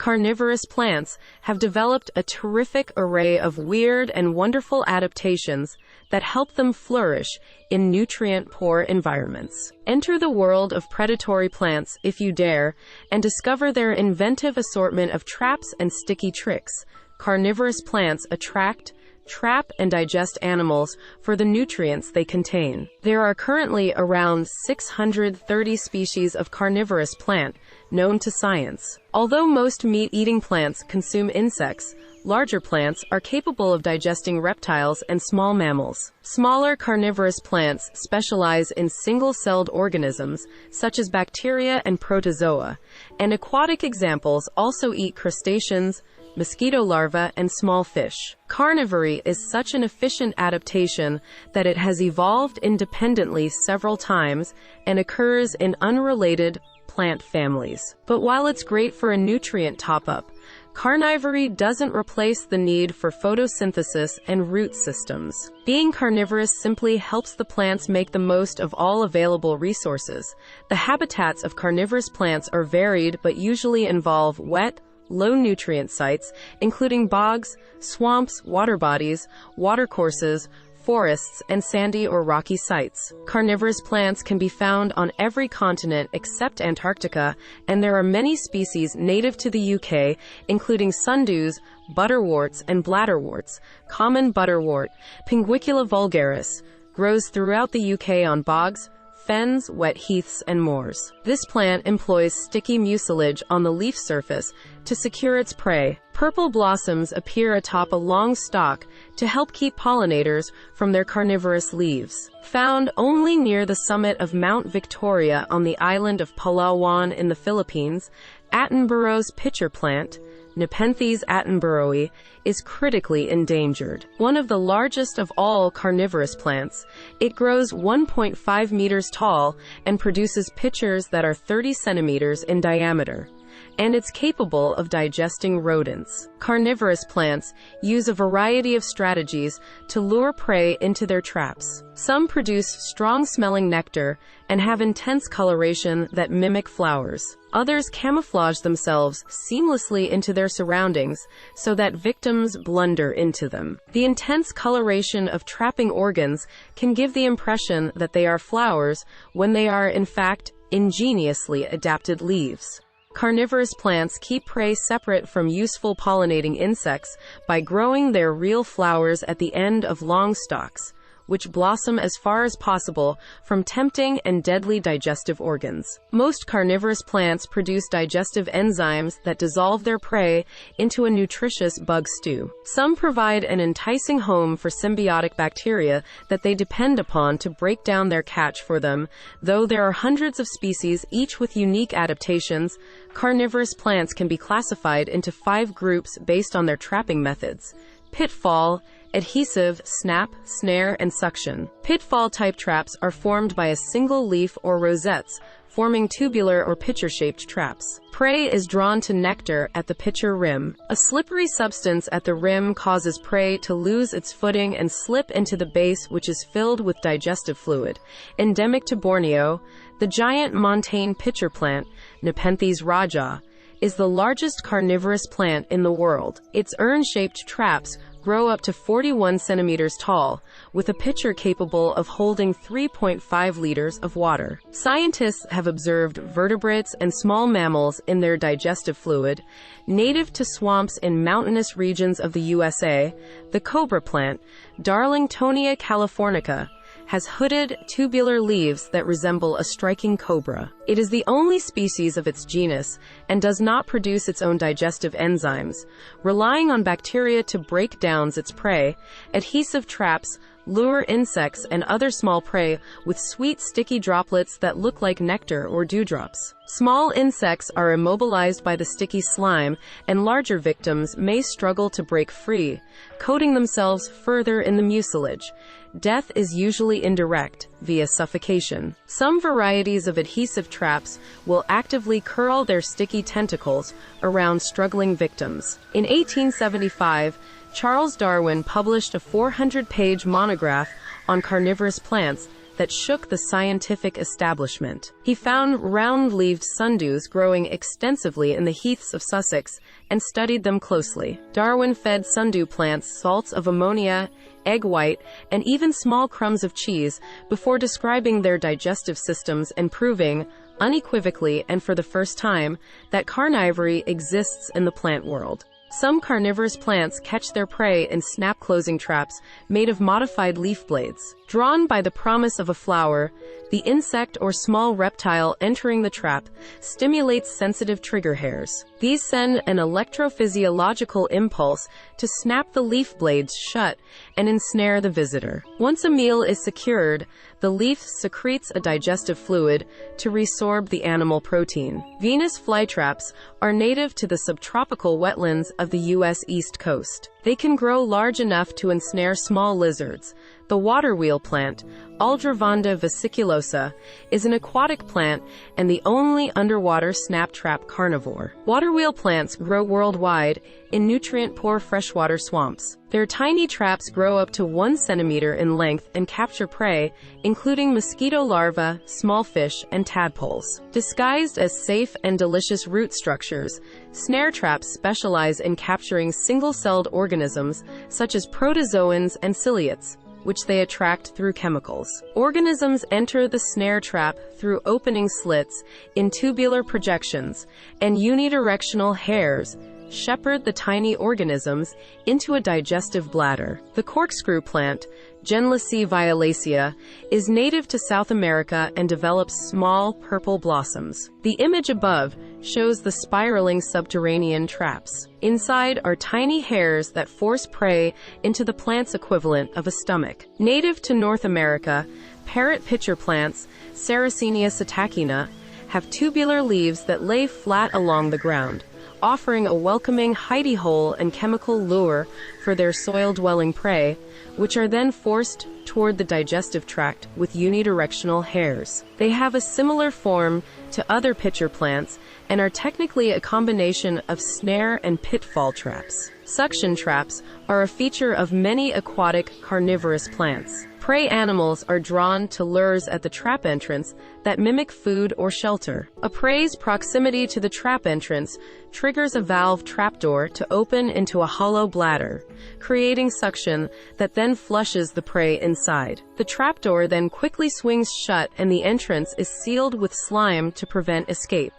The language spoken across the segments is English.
carnivorous plants have developed a terrific array of weird and wonderful adaptations that help them flourish in nutrient-poor environments. Enter the world of predatory plants if you dare, and discover their inventive assortment of traps and sticky tricks. Carnivorous plants attract, trap, and digest animals for the nutrients they contain. There are currently around 630 species of carnivorous plant known to science. Although most meat-eating plants consume insects, larger plants are capable of digesting reptiles and small mammals. Smaller carnivorous plants specialize in single-celled organisms, such as bacteria and protozoa, and aquatic examples also eat crustaceans, mosquito larvae, and small fish. Carnivory is such an efficient adaptation that it has evolved independently several times and occurs in unrelated plant families. But while it's great for a nutrient top-up, carnivory doesn't replace the need for photosynthesis and root systems. Being carnivorous simply helps the plants make the most of all available resources. The habitats of carnivorous plants are varied but usually involve wet, low-nutrient sites, including bogs, swamps, water bodies, watercourses, forests, and sandy or rocky sites. Carnivorous plants can be found on every continent except Antarctica, and there are many species native to the UK, including sundews, butterworts, and bladderworts. Common butterwort, Pinguicula vulgaris, grows throughout the UK on bogs, fens, wet heaths, and moors. This plant employs sticky mucilage on the leaf surface to secure its prey. Purple blossoms appear atop a long stalk to help keep pollinators from their carnivorous leaves. Found only near the summit of Mount Victoria on the island of Palawan in the Philippines, Attenborough's pitcher plant, Nepenthes attenboroughi, is critically endangered. One of the largest of all carnivorous plants, it grows 1.5 meters tall and produces pitchers that are 30 centimeters in diameter, and it's capable of digesting rodents. Carnivorous plants use a variety of strategies to lure prey into their traps. Some produce strong-smelling nectar and have intense coloration that mimic flowers. Others camouflage themselves seamlessly into their surroundings so that victims blunder into them. The intense coloration of trapping organs can give the impression that they are flowers when they are, in fact, ingeniously adapted leaves. Carnivorous plants keep prey separate from useful pollinating insects by growing their real flowers at the end of long stalks, which blossom as far as possible from tempting and deadly digestive organs. Most carnivorous plants produce digestive enzymes that dissolve their prey into a nutritious bug stew. Some provide an enticing home for symbiotic bacteria that they depend upon to break down their catch for them. Though there are hundreds of species, each with unique adaptations, carnivorous plants can be classified into 5 groups based on their trapping methods: pitfall, adhesive, snap, snare, and suction. Pitfall-type traps are formed by a single leaf or rosettes, forming tubular or pitcher-shaped traps. Prey is drawn to nectar at the pitcher rim. A slippery substance at the rim causes prey to lose its footing and slip into the base, which is filled with digestive fluid. Endemic to Borneo, the giant montane pitcher plant, Nepenthes raja, is the largest carnivorous plant in the world. Its urn-shaped traps grow up to 41 centimeters tall, with a pitcher capable of holding 3.5 liters of water. Scientists have observed vertebrates and small mammals in their digestive fluid. Native to swamps in mountainous regions of the USA, the cobra plant, Darlingtonia californica, has hooded, tubular leaves that resemble a striking cobra. It is the only species of its genus and does not produce its own digestive enzymes, relying on bacteria to break down its prey. Adhesive traps lure insects and other small prey with sweet, sticky droplets that look like nectar or dewdrops. Small insects are immobilized by the sticky slime, and larger victims may struggle to break free, coating themselves further in the mucilage. Death is usually indirect, via suffocation. Some varieties of adhesive traps will actively curl their sticky tentacles around struggling victims. In 1875, Charles Darwin published a 400-page monograph on carnivorous plants that shook the scientific establishment. He found round-leaved sundews growing extensively in the heaths of Sussex and studied them closely. Darwin fed sundew plants salts of ammonia, egg white, and even small crumbs of cheese before describing their digestive systems and proving, unequivocally and for the first time, that carnivory exists in the plant world. Some carnivorous plants catch their prey in snap-closing traps made of modified leaf blades. Drawn by the promise of a flower, the insect or small reptile entering the trap stimulates sensitive trigger hairs. These send an electrophysiological impulse to snap the leaf blades shut and ensnare the visitor. Once a meal is secured, the leaf secretes a digestive fluid to resorb the animal protein. Venus flytraps are native to the subtropical wetlands of the U.S. East Coast. They can grow large enough to ensnare small lizards. The water wheel plant, Aldrovanda vesiculosa, is an aquatic plant and the only underwater snap trap carnivore. Water wheel plants grow worldwide in nutrient-poor freshwater swamps. Their tiny traps grow up to 1 centimeter in length and capture prey, including mosquito larvae, small fish, and tadpoles. Disguised as safe and delicious root structures, snare traps specialize in capturing single-celled organisms such as protozoans and ciliates, which they attract through chemicals. Organisms enter the snare trap through opening slits in tubular projections, and unidirectional hairs shepherd the tiny organisms into a digestive bladder. The corkscrew plant, Genlacea violacea, is native to South America and develops small purple blossoms. The image above shows the spiraling subterranean traps. Inside are tiny hairs that force prey into the plant's equivalent of a stomach. Native to North America, parrot pitcher plants, Sarracenia satacina, have tubular leaves that lay flat along the ground, offering a welcoming hidey hole and chemical lure for their soil-dwelling prey, which are then forced toward the digestive tract with unidirectional hairs. They have a similar form to other pitcher plants and are technically a combination of snare and pitfall traps. Suction traps are a feature of many aquatic carnivorous plants. Prey animals are drawn to lures at the trap entrance that mimic food or shelter. A prey's proximity to the trap entrance triggers a valve trapdoor to open into a hollow bladder, creating suction that then flushes the prey inside. The trapdoor then quickly swings shut and the entrance is sealed with slime to prevent escape.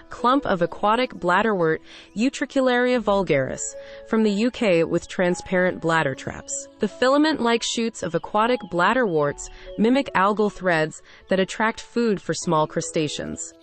Clump of aquatic bladderwort Utricularia vulgaris from the UK with transparent bladder traps. The filament-like shoots of aquatic bladderworts mimic algal threads that attract food for small crustaceans.